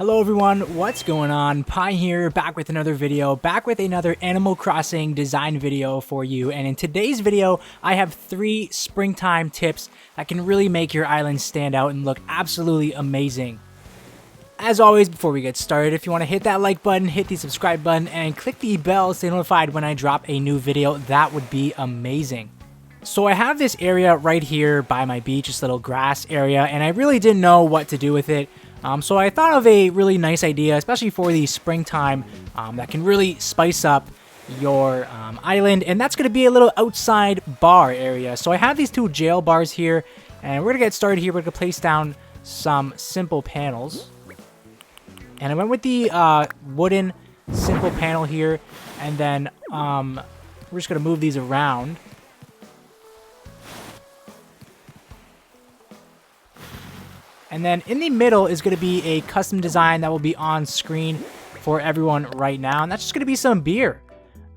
Hello everyone, what's going on? Pi here, back with another video, back with another Animal Crossing design video for you. And in today's video, I have 3 springtime tips that can really make your island stand out and look absolutely amazing. As always, before we get started, if you want to hit that like button, hit the subscribe button, and click the bell to stay notified when I drop a new video, that would be amazing. So I have this area right here by my beach, this little grass area, and I really didn't know what to do with it. So I thought of a really nice idea, especially for the springtime, that can really spice up your island, and that's going to be a little outside bar area. So I have these 2 jail bars here, and we're going to get started here. We're going to place down some simple panels. And I went with the wooden simple panel here, and then we're just going to move these around. And then in the middle is going to be a custom design that will be on screen for everyone right now. And that's just going to be some beer.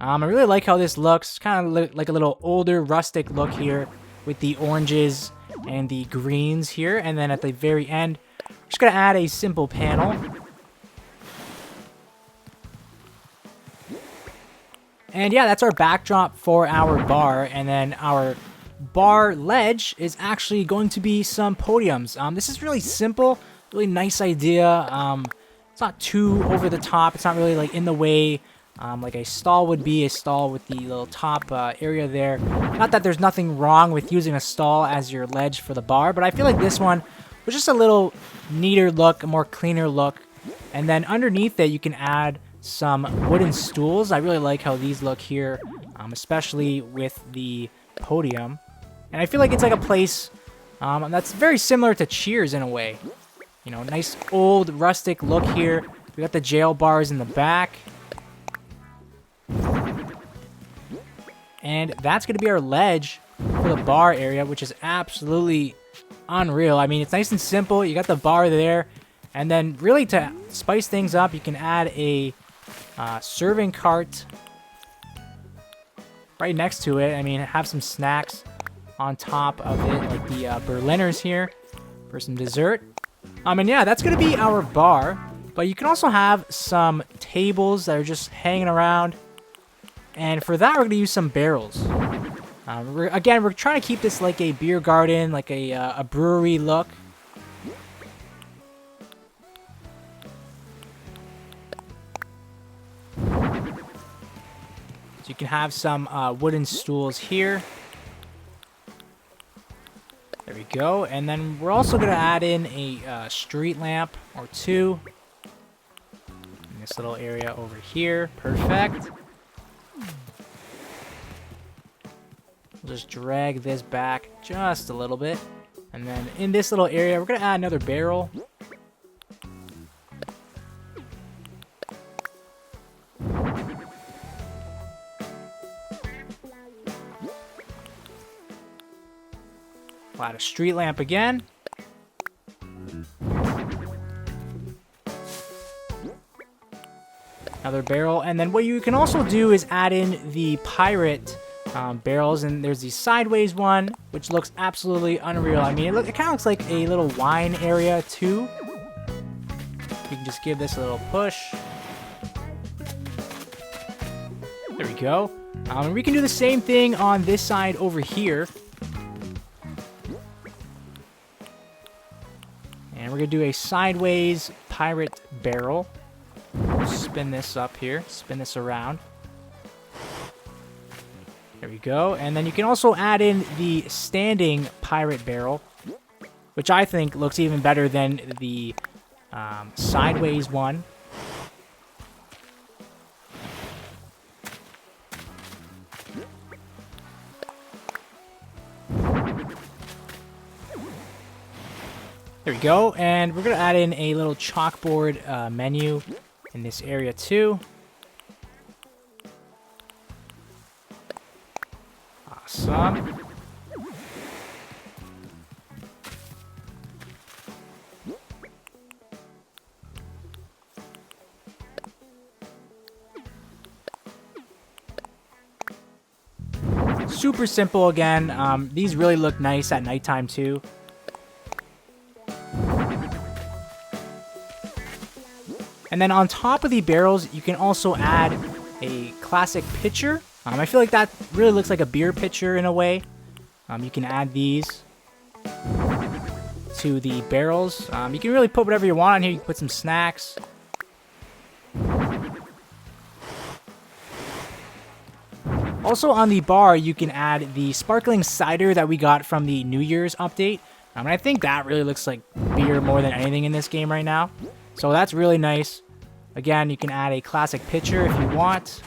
I really like how this looks. Kind of like a little older rustic look here with the oranges and the greens here. And then at the very end, we're just going to add a simple panel. And yeah, that's our backdrop for our bar. And then our bar ledge is actually going to be some podiums. This is really simple, really nice idea. It's not too over the top. It's not really like in the way like a stall would be, a stall with the little top area there. Not that there's nothing wrong with using a stall as your ledge for the bar, but I feel like this one was just a little neater look, a more cleaner look. And then underneath it, you can add some wooden stools. I really like how these look here, especially with the podium. And I feel like it's like a place that's very similar to Cheers in a way. You know, nice old rustic look here. We got the jail bars in the back. And that's going to be our ledge for the bar area, which is absolutely unreal. I mean, it's nice and simple. You got the bar there. And then really to spice things up, you can add a serving cart right next to it. I mean, have some snacks on top of it, like the Berliners here for some dessert. And yeah, that's going to be our bar. But you can also have some tables that are just hanging around. And for that, we're going to use some barrels. Again, we're trying to keep this like a beer garden, like a brewery look. So you can have some wooden stools here. There we go. And then we're also going to add in a street lamp or 2 in this little area over here. Perfect. We'll just drag this back just a little bit. And then in this little area, we're going to add another barrel. We'll add a street lamp again. Another barrel. And then what you can also do is add in the pirate barrels. And there's the sideways one, which looks absolutely unreal. I mean, it kind of looks like a little wine area too. We can just give this a little push. There we go. And we can do the same thing on this side over here. And we're going to do a sideways pirate barrel. Spin this up here. Spin this around. There we go. And then you can also add in the standing pirate barrel, which I think looks even better than the sideways one. There we go, and we're going to add in a little chalkboard menu in this area too. Awesome. Super simple again. These really look nice at nighttime too. And then on top of the barrels, you can also add a classic pitcher. I feel like that really looks like a beer pitcher in a way. You can add these to the barrels. You can really put whatever you want on here. You can put some snacks. Also on the bar, you can add the sparkling cider that we got from the New Year's update. And I think that really looks like beer more than anything in this game right now. So that's really nice. Again, you can add a classic pitcher if you want.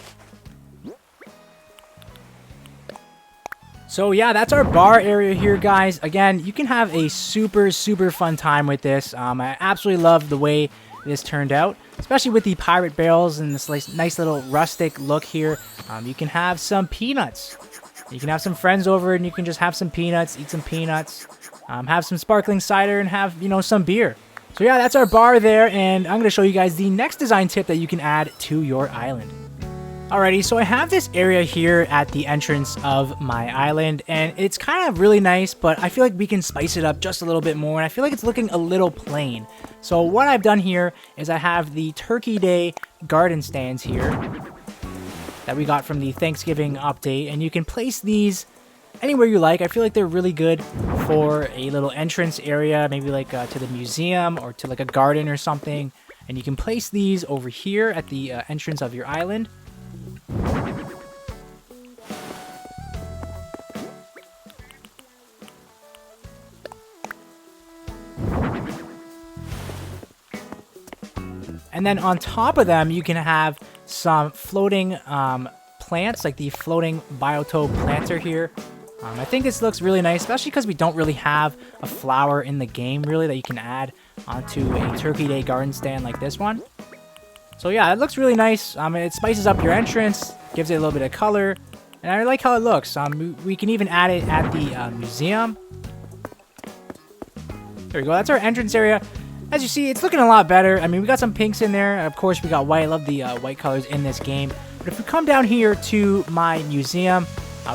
So yeah, that's our bar area here, guys. Again, you can have a super fun time with this. I absolutely love the way this turned out, especially with the pirate barrels and this nice little rustic look here. You can have some peanuts. You can have some friends over and you can just have some peanuts, eat some peanuts, have some sparkling cider, and have, you know, some beer. So yeah, that's our bar there, and I'm going to show you guys the next design tip that you can add to your island. Alrighty, so I have this area here at the entrance of my island, and it's kind of really nice, but I feel like we can spice it up just a little bit more, and I feel like it's looking a little plain. So what I've done here is I have the Turkey Day garden stands here that we got from the Thanksgiving update, and you can place these anywhere you like. I feel like they're really good for a little entrance area, maybe like to the museum or to like a garden or something. And you can place these over here at the entrance of your island. And then on top of them, you can have some floating plants, like the floating biotope planter here. I think this looks really nice, especially because we don't really have a flower in the game, really, that you can add onto a Turkey Day garden stand like this one. So yeah, it looks really nice. It spices up your entrance, gives it a little bit of color, and I like how it looks. We can even add it at the museum. There we go, that's our entrance area. As you see, it's looking a lot better. I mean, we got some pinks in there. Of course, we got white. I love the white colors in this game. But if we come down here to my museum,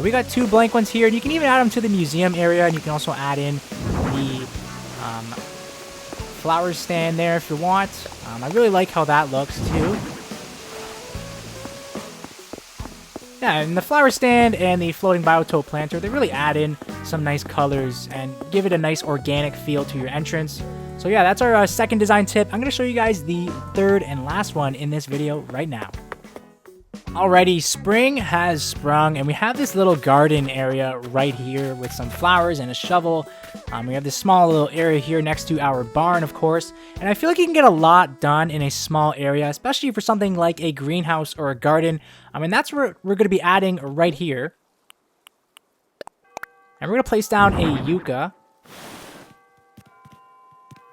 we got two blank ones here, and you can even add them to the museum area, and you can also add in the flower stand there if you want. I really like how that looks too. Yeah, and the flower stand and the floating biotope planter, they really add in some nice colors and give it a nice organic feel to your entrance. So yeah, that's our second design tip. I'm going to show you guys the third and last one in this video right now. Alrighty, spring has sprung, and we have this little garden area right here with some flowers and a shovel. We have this small little area here next to our barn, of course, and I feel like you can get a lot done in a small area, especially for something like a greenhouse or a garden. And that's where we're going to be adding right here. And we're going to place down a yucca.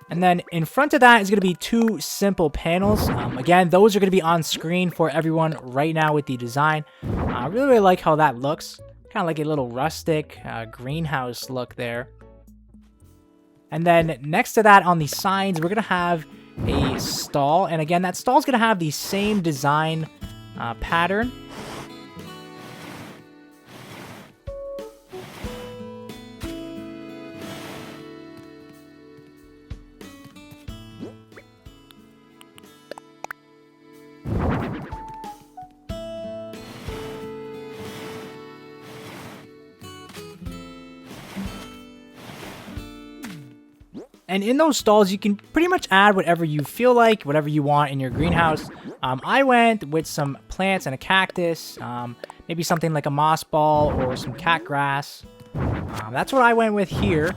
And then in front of that is going to be two simple panels. Again, those are going to be on screen for everyone right now with the design. I really like how that looks. Kind of like a little rustic greenhouse look there. And then next to that on the sides, we're going to have a stall. And again, that stall is going to have the same design pattern. And in those stalls, you can pretty much add whatever you feel like, whatever you want in your greenhouse. I went with some plants and a cactus, maybe something like a moss ball or some cat grass. That's what I went with here.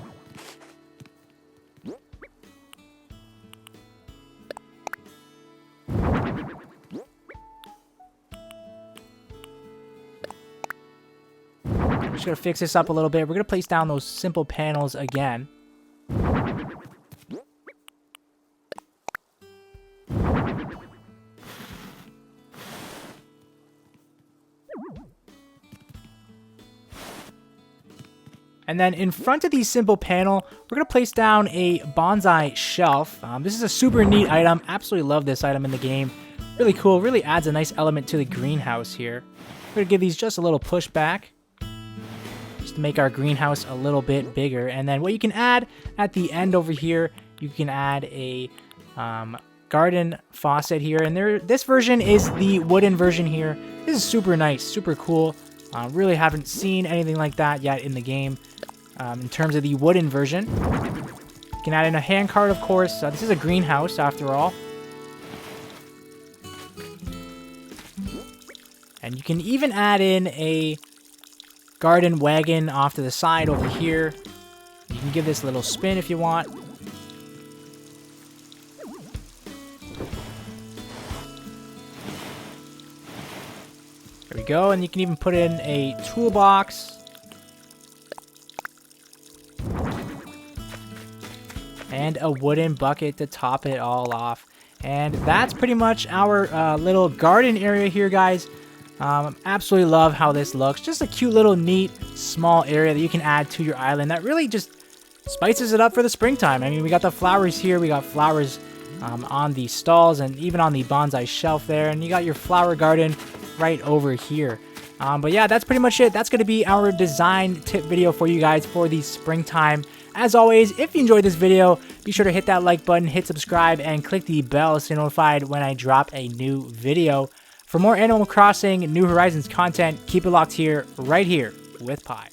I'm just going to fix this up a little bit. We're going to place down those simple panels again. And then in front of the simple panel, we're going to place down a bonsai shelf. This is a super neat item. Absolutely love this item in the game. Really cool. Really adds a nice element to the greenhouse here. We're going to give these just a little push back, just to make our greenhouse a little bit bigger. And then what you can add at the end over here, you can add a garden faucet here, and this version is the wooden version here. This is super nice, super cool. Really haven't seen anything like that yet in the game in terms of the wooden version. You can add in a hand cart, of course. This is a greenhouse after all. And you can even add in a garden wagon off to the side over here. You can give this a little spin if you want. There we go, and you can even put in a toolbox. And a wooden bucket to top it all off. And that's pretty much our little garden area here, guys. Absolutely love how this looks. Just a cute little neat small area that you can add to your island that really just spices it up for the springtime. I mean, we got the flowers here. We got flowers on the stalls and even on the bonsai shelf there. And you got your flower garden right over here. But yeah, that's pretty much it. That's going to be our design tip video for you guys for the springtime. As always, if you enjoyed this video, be sure to hit that like button, hit subscribe, and click the bell to be notified when I drop a new video. For more Animal Crossing New Horizons content, keep it locked here, right here with Pi.